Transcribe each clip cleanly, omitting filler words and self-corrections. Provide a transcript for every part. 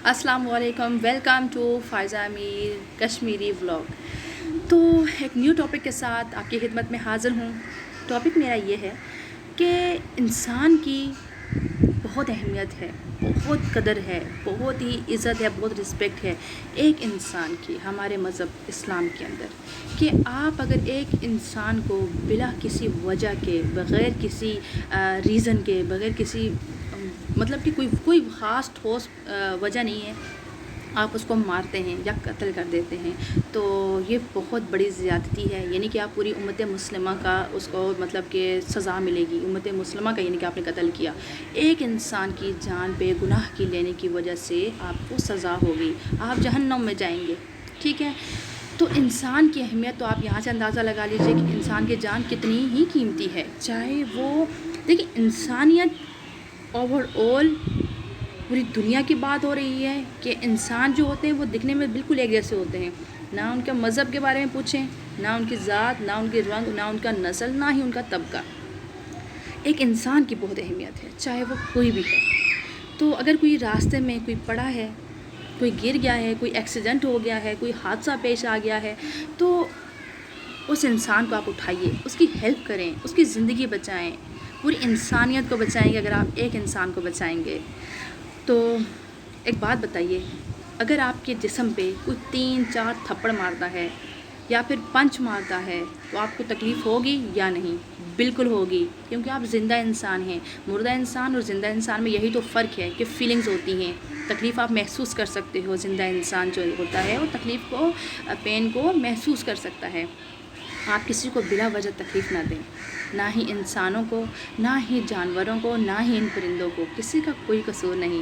السلام علیکم، welcome to Faiza Ameer Kashmiri vlog. تو ایک نیو ٹاپک کے ساتھ آپ کی خدمت میں حاضر ہوں۔ ٹاپک میرا یہ ہے کہ انسان کی بہت اہمیت ہے، بہت قدر ہے، بہت ہی عزت ہے، بہت رسپیکٹ ہے ایک انسان کی ہمارے مذہب اسلام کے اندر، کہ آپ اگر ایک انسان کو بلا کسی وجہ کے، بغیر کسی ریزن کے، بغیر کسی مطلب کہ کوئی خاص ٹھوس وجہ نہیں ہے، آپ اس کو مارتے ہیں یا قتل کر دیتے ہیں، تو یہ بہت بڑی زیادتی ہے۔ یعنی کہ آپ پوری امت مسلمہ کا اس کو مطلب کہ سزا ملے گی، امت مسلمہ کا، یعنی کہ آپ نے قتل کیا، ایک انسان کی جان پہ گناہ کی لینے کی وجہ سے آپ کو سزا ہوگی، آپ جہنم میں جائیں گے، ٹھیک ہے۔ تو انسان کی اہمیت تو آپ یہاں سے اندازہ لگا لیجئے کہ انسان کی جان کتنی ہی قیمتی ہے، چاہے وہ دیکھیں انسانیت اوور آل پوری دنیا کی بات ہو رہی ہے کہ انسان جو ہوتے ہیں وہ دکھنے میں بالکل ایک جیسے ہوتے ہیں، نہ ان کے مذہب کے بارے میں پوچھیں، نہ ان کی ذات، نہ ان کے رنگ، نہ ان کا نسل، نہ ہی ان کا طبقہ۔ ایک انسان کی بہت اہمیت ہے، چاہے وہ کوئی بھی ہے۔ تو اگر کوئی راستے میں کوئی پڑا ہے، کوئی گر گیا ہے، کوئی ایکسیڈنٹ ہو گیا ہے، کوئی حادثہ پیش آ گیا ہے، تو اس انسان کو آپ اٹھائیے، اس کی ہیلپ کریں، اس کی زندگی بچائیں، پوری انسانیت کو بچائیں گے اگر آپ ایک انسان کو بچائیں گے۔ تو ایک بات بتائیے، اگر آپ کے جسم پہ کوئی 3-4 تھپڑ مارتا ہے یا پھر پنچ مارتا ہے تو آپ کو تکلیف ہوگی یا نہیں؟ بالکل ہوگی، کیونکہ آپ زندہ انسان ہیں۔ مردہ انسان اور زندہ انسان میں یہی تو فرق ہے کہ فیلنگز ہوتی ہیں، تکلیف آپ محسوس کر سکتے ہو۔ زندہ انسان جو ہوتا ہے وہ تکلیف کو، پین کو محسوس کر سکتا ہے۔ آپ کسی کو بلا وجہ تکلیف نہ دیں، نہ ہی انسانوں کو، نہ ہی جانوروں کو، نہ ہی ان پرندوں کو، کسی کا کوئی قصور نہیں۔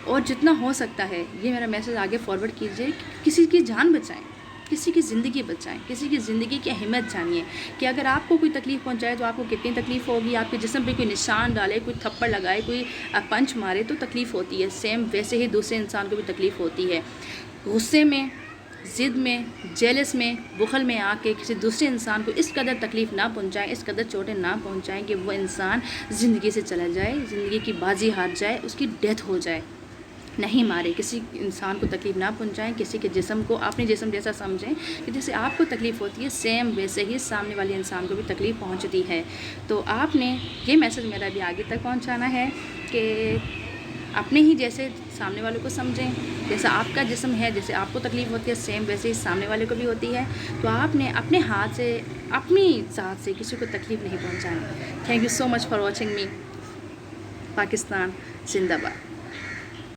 اور جتنا ہو سکتا ہے یہ میرا میسیج آگے فارورڈ کیجیے کہ کسی کی جان بچائیں، کسی کی زندگی بچائیں، کسی کی زندگی کی اہمیت جانیے کہ اگر آپ کو کوئی تکلیف پہنچائے تو آپ کو کتنی تکلیف ہوگی، آپ کے جسم پہ کوئی نشان ڈالے، کوئی تھپڑ لگائے، کوئی پنچ مارے تو تکلیف ہوتی ہے، سیم ویسے ہی دوسرے انسان کو بھی تکلیف ہوتی ہے۔ غصے میں، ضد میں، جیلس میں، بخل میں آ کے کسی دوسرے انسان کو اس قدر تکلیف نہ پہنچائیں، اس قدر چوٹیں نہ پہنچائیں کہ وہ انسان زندگی سے چلا جائے، زندگی کی بازی ہار جائے، اس کی ڈیتھ ہو جائے۔ نہیں مارے، کسی انسان کو تکلیف نہ پہنچائیں، کسی کے جسم کو اپنے جسم جیسا سمجھیں کہ جیسے آپ کو تکلیف ہوتی ہے سیم ویسے ہی سامنے والے انسان کو بھی تکلیف پہنچتی ہے۔ تو آپ نے یہ میسیج میرا بھی آگے تک پہنچانا ہے کہ اپنے ہی جیسے سامنے والوں کو سمجھیں، جیسا آپ کا جسم ہے، جیسے آپ کو تکلیف ہوتی ہے سیم ویسے ہی سامنے والے کو بھی ہوتی ہے۔ تو آپ نے اپنے ہاتھ سے، اپنی ذات سے کسی کو تکلیف نہیں پہنچانی۔ Thank you so much for watching me. Pakistan زندہ باد۔